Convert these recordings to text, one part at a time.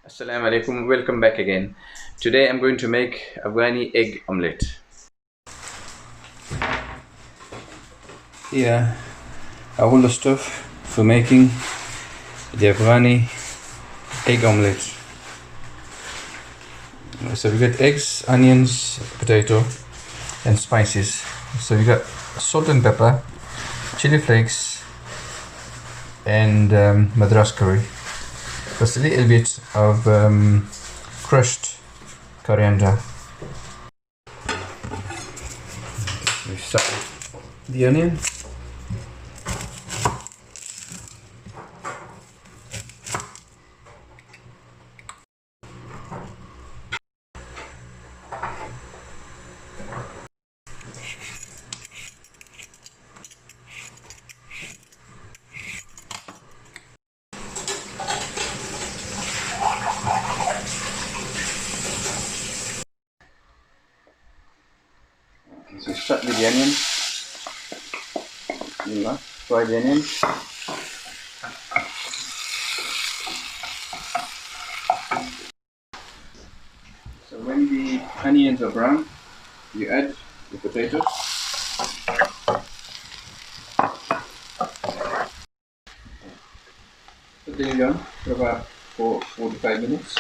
Assalamu alaikum, welcome back again. Today I'm going to make Afghani egg omelette. Here are all the stuff for making the Afghani egg omelette. So we got eggs, onions, potato and spices. So we got salt and pepper, chili flakes and madras curry. Plus a little bit of crushed coriander. We start with the onion. So start with the onion. Fry the onion. So when the onions are brown, you add the potatoes. Put the lid on for about 4 to 5 minutes.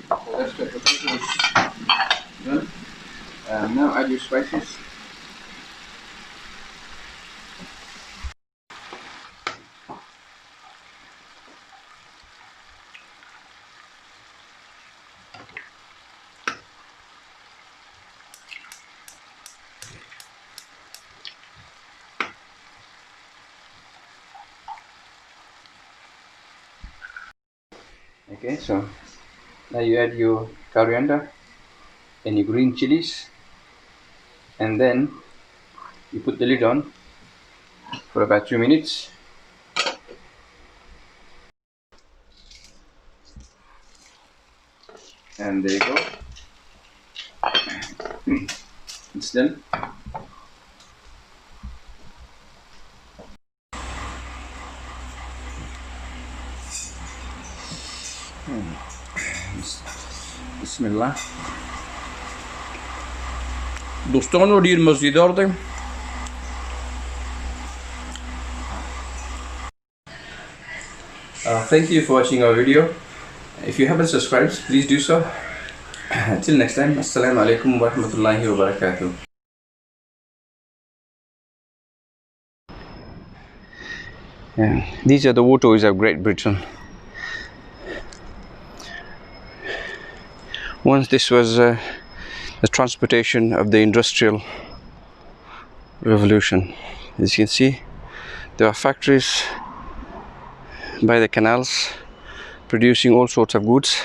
So that's the potatoes done. Now add your spices. Okay, so now you add your coriander and your green chilies, and then you put the lid on for about 2 minutes. And there you go. It's done. Bismillah. دوستان و دیر مزیدار داریم. Thank you for watching our video. If you haven't subscribed, please do so. Till next time, Assalamu alaikum wa rahmatullahi wa barakatuh. Yeah, these are the waterways of Great Britain. Once this was the transportation of the Industrial Revolution. As you can see, there are factories by the canals producing all sorts of goods,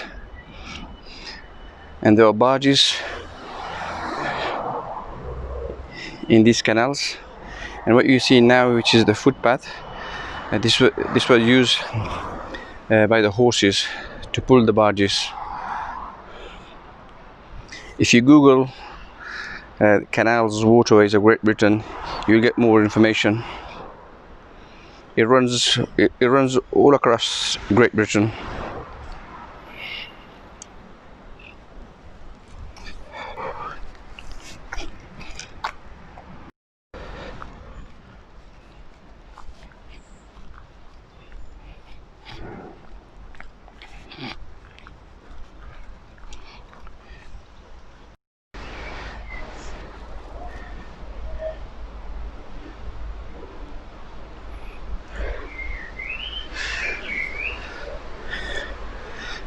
and there are barges in these canals. And what you see now, which is the footpath, this was used by the horses to pull the barges. If you Google canals, waterways of Great Britain, you'll get more information. It runs all across Great Britain.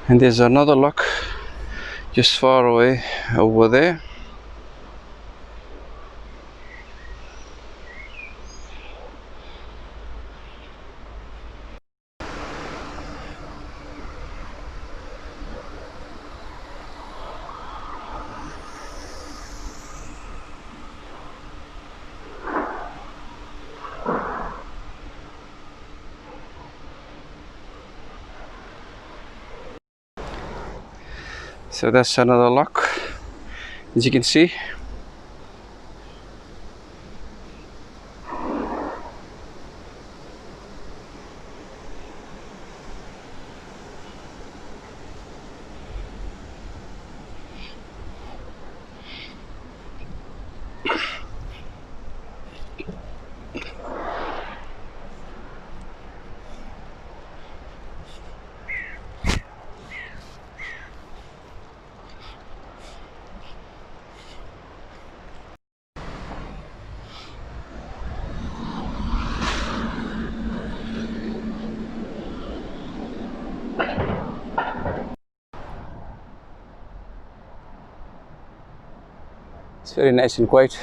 And there's another lock just far away over there. So that's another lock, as you can see. It's very nice and quiet.